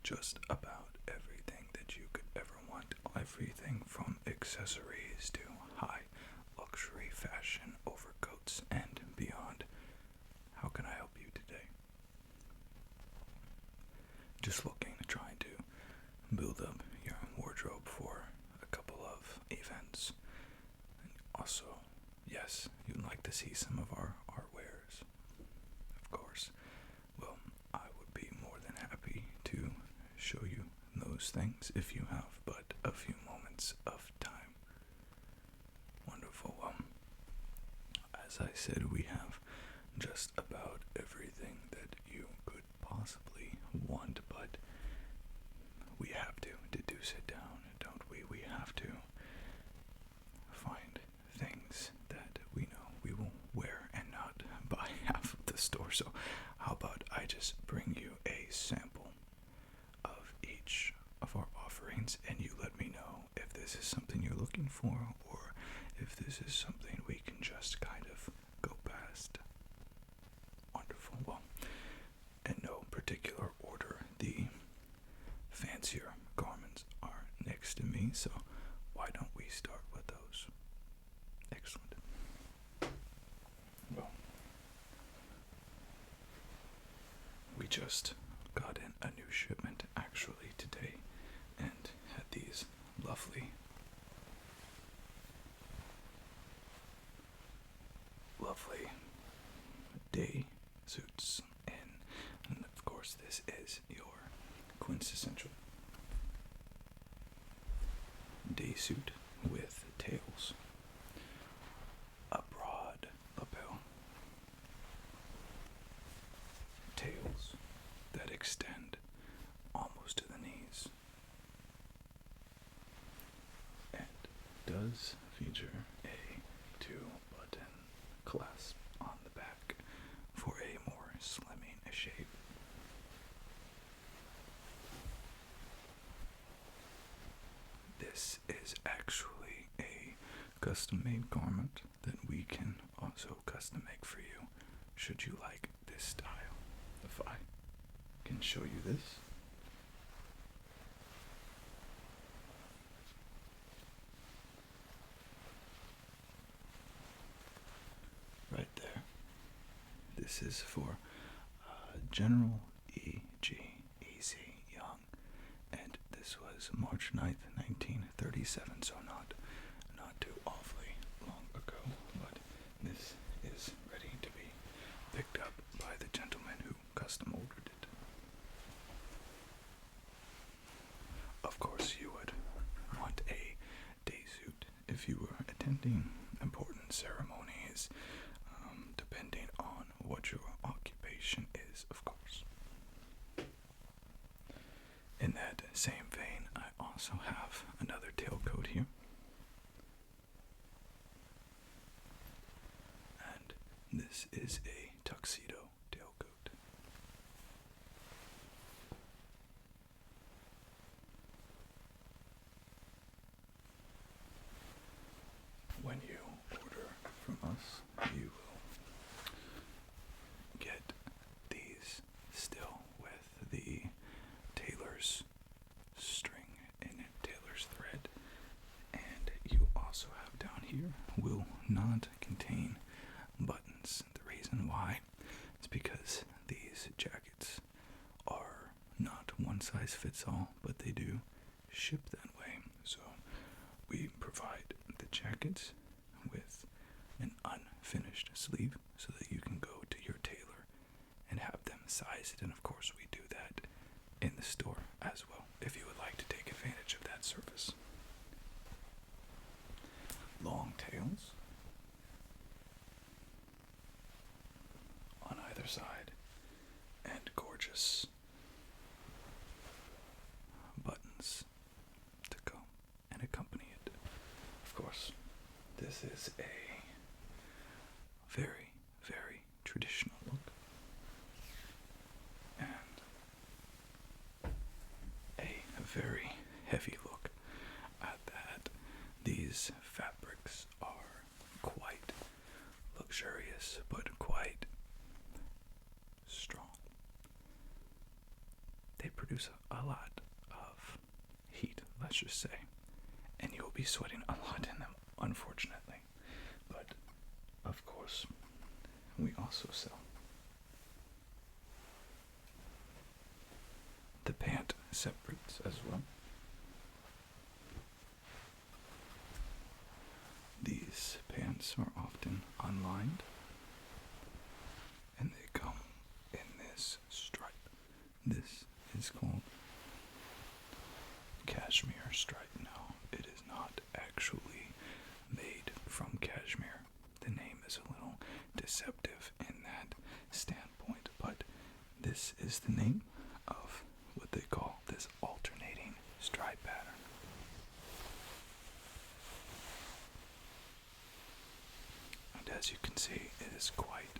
just about everything that you could ever want. Everything from accessories to high luxury fashion, overcoats, and beyond. How can I help you today? Just looking to try to build up your wardrobe for a couple of events. And also, yes, you'd like to see some of our wares. Of course. Well, I would be more than happy to show you those things if you have but a few moments of time. Wonderful. As I said, we have just about everything that you could possibly want, but we have to deduce it down, don't we? We have to find things that we know we will wear and not buy half of the store. So how about I just bring you a sample of each of our offerings, and you let me know if this is something you're looking for or if this is something we can just kind of go past. Wonderful. Well, in no particular order, the fancier garments are next to me, so why don't we start with those? Excellent. Well, we just got in a new shipment actually today and had these lovely day suits in, and of course this is your quintessential day suit with tails, a broad lapel, tails that extend almost to the knees, and does feature a 2-button clasp on the back for a more slimming shape. This is actually a custom-made garment that we can also custom make for you, should you like this style. If I can show you this. Right there. This is for General E.G. Easy Young, and this was March 9th, 1937, so not too awfully long ago, but this is ready to be picked up by the gentleman who custom ordered it. Of course, you would want a day suit if you were attending important ceremonies, depending on what your occupation is, of course. In that same vein, I also have another tailcoat here. And this is a tuxedo tailcoat. When you order from us, you will get these still with the tailor's string and tailor's thread, and you also have down here will not contain buttons. The reason why is because these jackets are not one size fits all, but they do ship that way. So we provide the jackets with an unfinished sleeve so that you can go to your tailor and have them size it, and of course we do that in the store as well if you would like to take advantage of that service. Long tails on either side and gorgeous buttons to go and accompany it. Of course, this is a very, very traditional look, and a very heavy look at that. These fabrics are quite luxurious, but quite strong. produce a lot of heat, let's just say, and you will be sweating a lot in them, unfortunately. But of course, we also sell the pant separates as well. These pants are often unlined, and they come in this stripe. This is called cashmere stripe. Now, it is not actually made from cashmere. The name is a little deceptive in that standpoint, but this is the name of what they call this alternating stripe pattern. And as you can see, it is quite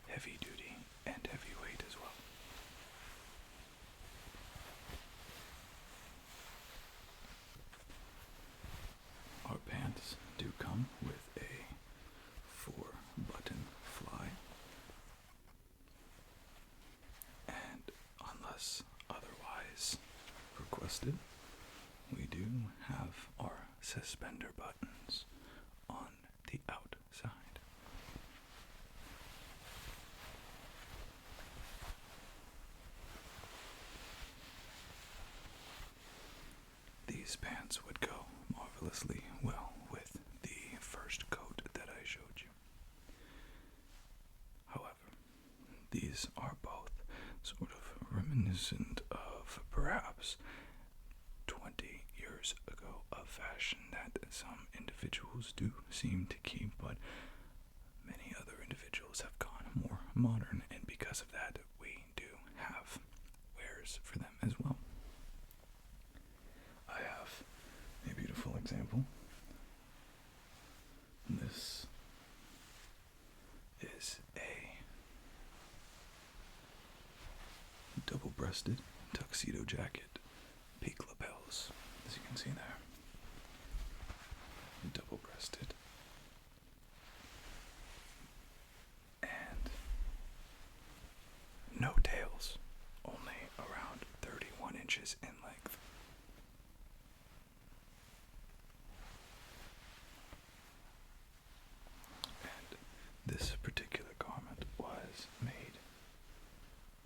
heavy duty and heavyweight as well. Our pants do come with a 4-button fly, and unless otherwise requested, we do have our suspender buttons on the outside. These pants would go marvelously well with the first coat that I showed you. However, these are both sort of reminiscent of perhaps 20 years ago of fashion that some individuals do seem to keep, but many other individuals have gone more modern, and because of that, we do have wares for them as well. I have a beautiful example. This is a double-breasted tuxedo jacket, peak lapels, as you can see there. Double-breasted. And no tails, only around 31 inches in length. And this particular garment was made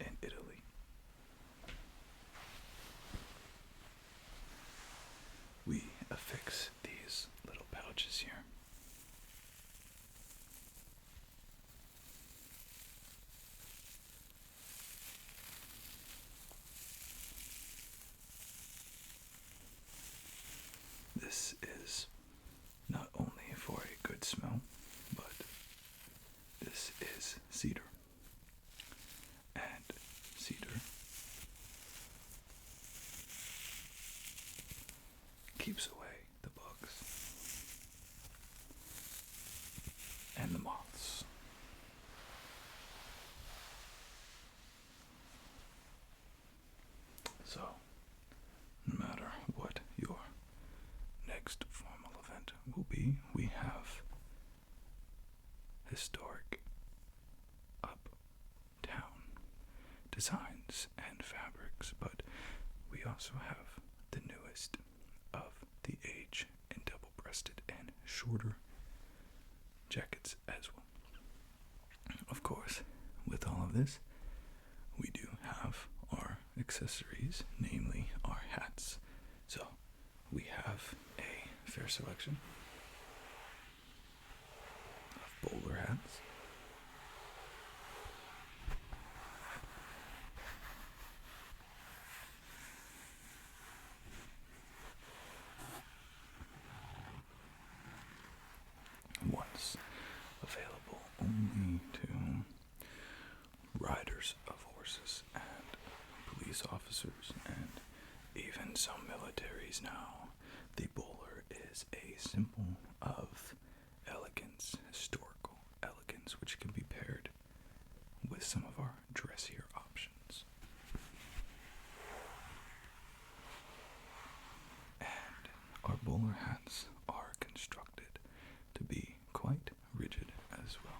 in Italy. We affix these little pouches here. This is not only for a good smell, but this is cedar. And cedar keeps away the bugs and the moths. So, no matter what your next formal event will be, we have historic uptown designs and fabrics, but we also have the newest of the age in double-breasted and shorter jackets as well. Of course, with all of this, we do have our accessories, namely our hats. So we have a fair selection of bowler hats, once available only to riders of horses and police officers and even some militaries now. The bowler is a symbol of elegance, historical elegance, which can be paired with some of our dressier options. And our bowler hats are constructed to be quite rigid as well.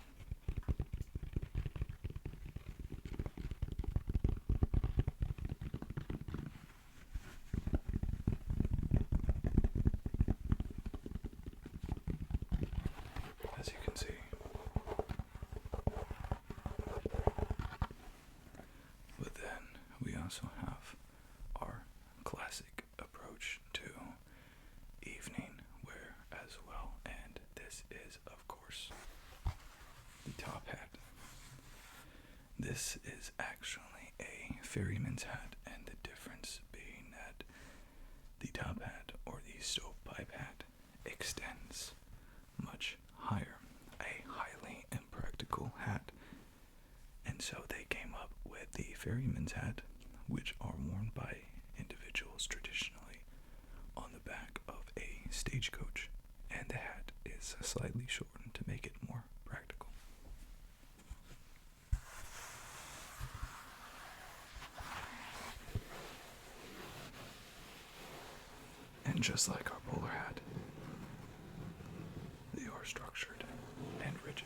This is actually a ferryman's hat, and the difference being that the top hat, or the stovepipe hat, extends much higher, a highly impractical hat. And so they came up with the ferryman's hat, which are worn by individuals traditionally on the back of a stagecoach, and the hat is slightly shortened to make it more practical. And just like our bowler hat, they are structured and rigid.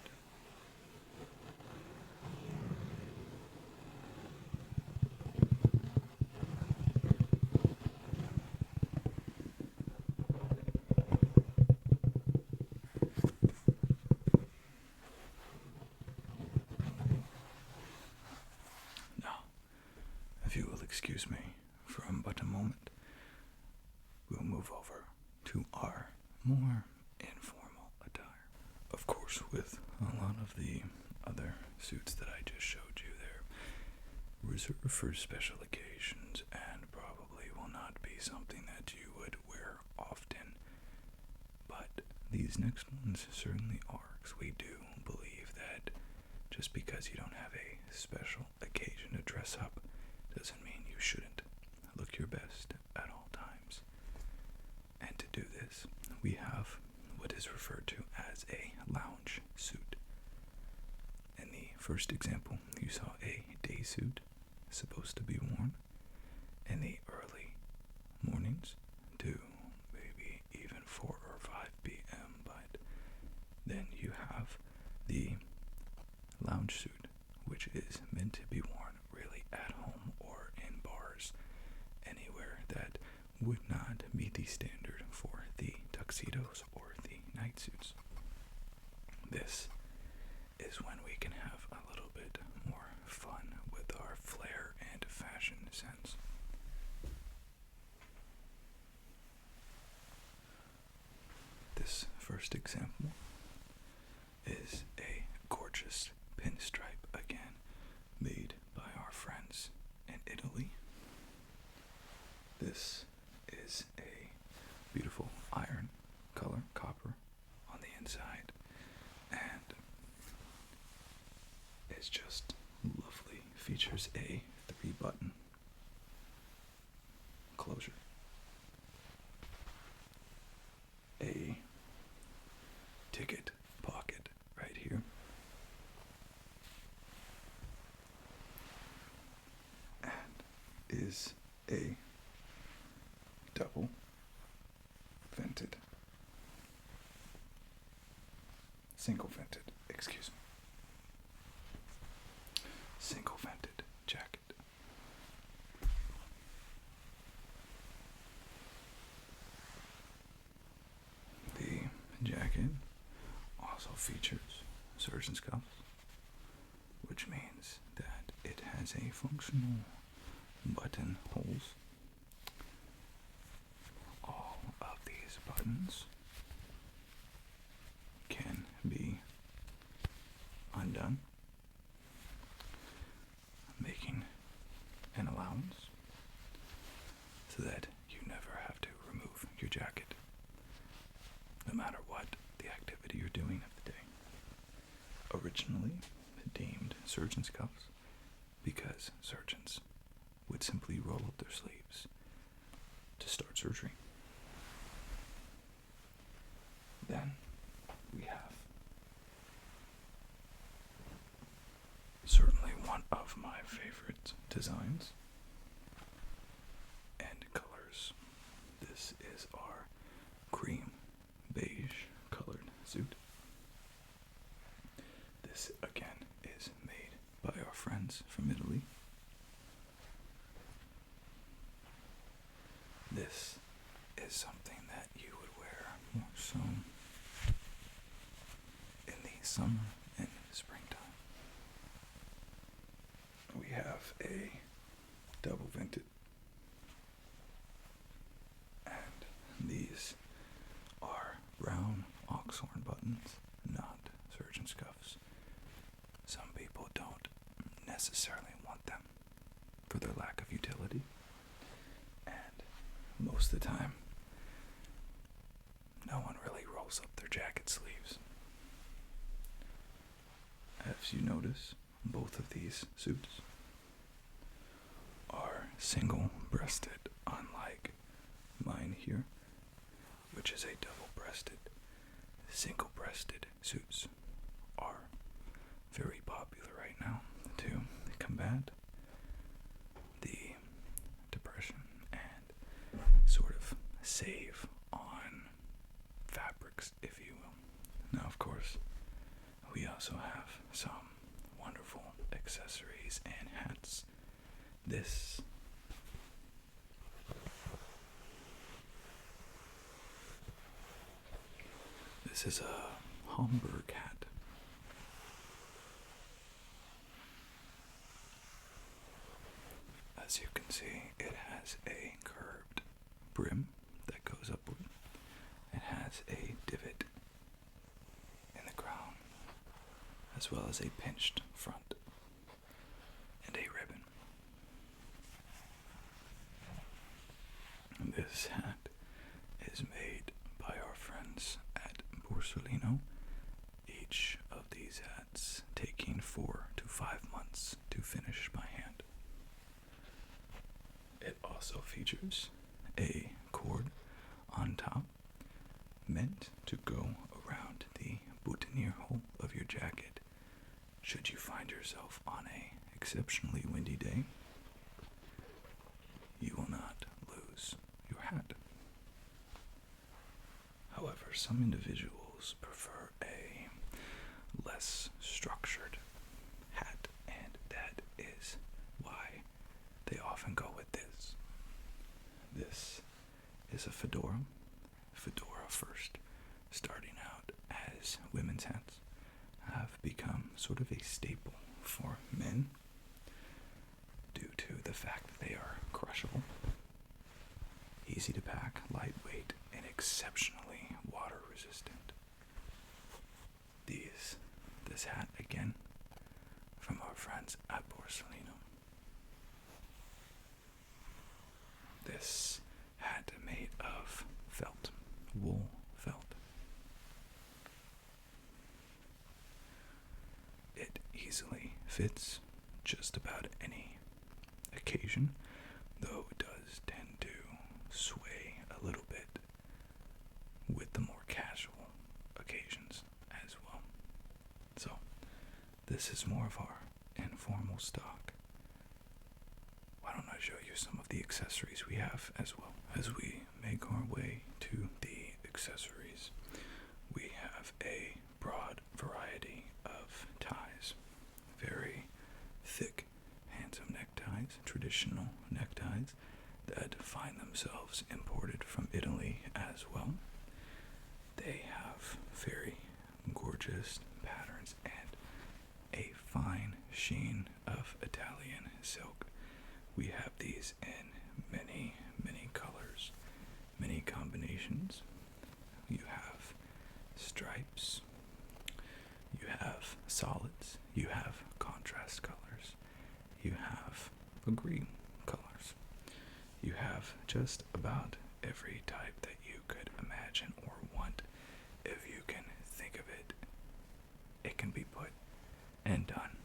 Now, if you will excuse me for but a moment, we'll move over to our more informal attire. Of course, with a lot of the other suits that I just showed you, they're reserved for special occasions and probably will not be something that you would wear often. But these next ones certainly are, because we do believe that just because you don't have a special occasion to dress up doesn't mean you shouldn't look your best at all times. And to do this, we have what is referred to as a lounge suit. In the first example, you saw a day suit supposed to be worn in the early mornings to maybe even 4 or 5 p.m. But then you have the lounge suit, which is meant to be worn really at home or in bars, anywhere that would not meet the standard for the tuxedos or the night suits. This is when we can have a little bit more fun with our flair and fashion sense. This first example is a gorgeous pinstripe, again, made by our friends in Italy. This is a beautiful iron color, copper, on the inside, and it's just lovely. Features a 3-button closure, a ticket pocket right here, and is a double vented, single vented jacket. The jacket also features surgeon's cuffs, which means that it has a functional button holes. All of these buttons can be undone, making an allowance so that you never have to remove your jacket, no matter what the activity you're doing of the day. Originally deemed surgeon's cuffs because surgeons would simply roll up their sleeves to start surgery. Then we have certainly one of my favorite designs and colors. This is our cream beige colored suit. This again is made by our friends from Italy. This is something that you would wear more so in the summer and springtime. We have a double vented, and these are brown oxhorn buttons, not surgeon's cuffs. Some people don't necessarily want them for their lack of utility. And most of the time, no one really rolls up their jacket sleeves. As you notice, both of these suits are single-breasted, unlike mine here, which is a double-breasted. Single-breasted suits are very popular right now to combat the depression and sort of save on fabrics, if you will. Now, of course, we also have some wonderful accessories and hats. This is a Homburg hat. As you can see, it has a curved brim that goes upward. It has a divot in the crown, as well as a pinched front and a ribbon. This hat is made by our friends at Borsalino. Each of these hats taking 4 to 5 months to finish by hand. It also features a cord on top meant to go around the boutonniere hole of your jacket should you find yourself on a exceptionally windy day. You will not lose your hat. However, some individuals prefer a less structured hat, and that is why they often go with this. This is a fedora. Fedora first, starting out as women's hats, have become sort of a staple for men due to the fact that they are crushable, easy to pack, lightweight, and exceptionally water resistant. This hat, again, from our friends at Borsalino. This hat made of felt, wool felt. It easily fits just about any occasion, though it does tend to sway a little bit with the more casual occasions as well. So, this is more of our informal stock. Why don't I show you some of the accessories we have as well? As we make our way to the accessories, we have a broad variety of ties. Very thick, handsome neckties, traditional neckties that find themselves imported from Italy as well. They have very gorgeous patterns and a fine sheen of Italian silk. We have these in many, many colors, many combinations. You have stripes, you have solids, you have contrast colors, you have agree colors. You have just about every type that you could imagine or want. If you can think of it, it can be put and done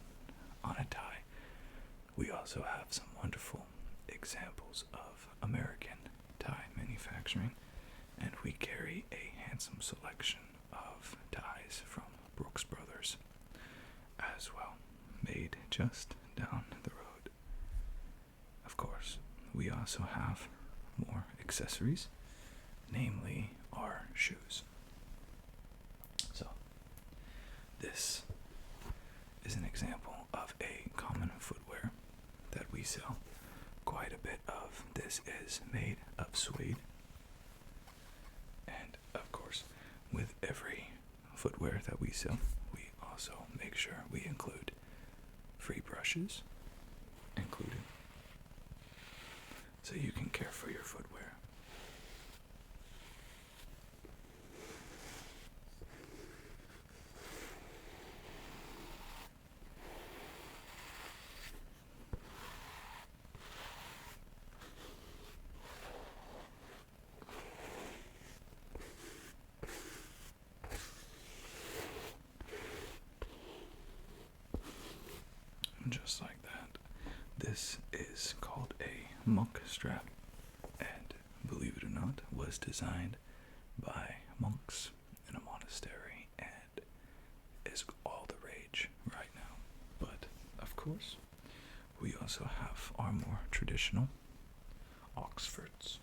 on a tie. We also have some wonderful examples of American tie manufacturing, and we carry a handsome selection of ties from Brooks Brothers as well, made just down the road. Of course, we also have more accessories, namely our shoes. So, this is an example of a common footwear that we sell quite a bit of. This is made of suede. And, of course, with every footwear that we sell, we also make sure we include free brushes included, so you can care for your footwear. just like that. This is called a monk strap, and believe it or not, was designed by monks in a monastery and is all the rage right now. But, of course, we also have our more traditional Oxfords.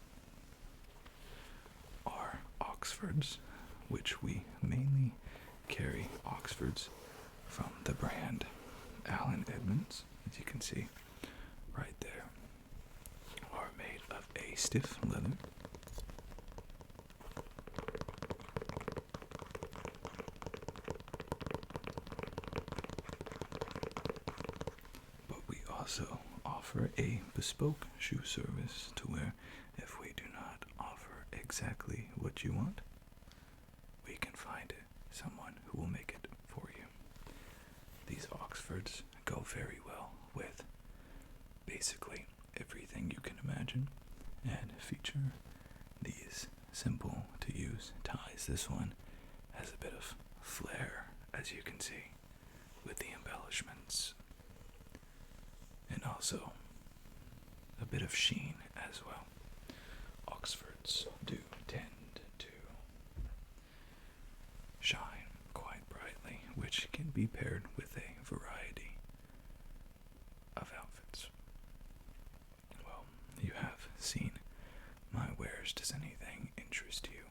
Our Oxfords, which we mainly carry Oxfords from the brand Allen Edmonds, as you can see right there, are made of a stiff leather. But we also offer a bespoke shoe service to where if we do not offer exactly what you want, we can find someone who will make it for you. These Oxfords go very well with basically everything you can imagine and feature these simple to use ties. This one has a bit of flair, as you can see, with the embellishments, and also a bit of sheen as well. Oxfords do tend to shine quite brightly, which can be paired with a variety of outfits. Well, you have seen my wares. Does anything interest you?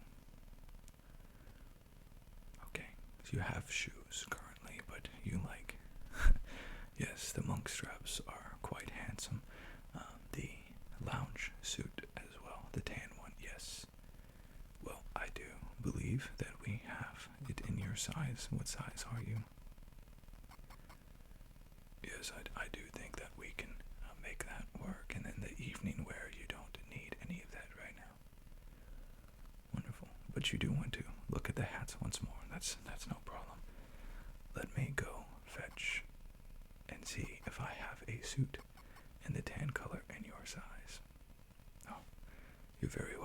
Okay, so you have shoes currently, but you like, yes, the monk straps are quite handsome. The lounge suit as well, the tan one, yes. Well, I do believe that we have it in your size. What size are you? Yes, I do think that we can make that work, and then the evening wear, you don't need any of that right now. Wonderful. But you do want to look at the hats once more. That's no problem. Let me go fetch and see if I have a suit in the tan color in your size. Oh, you're very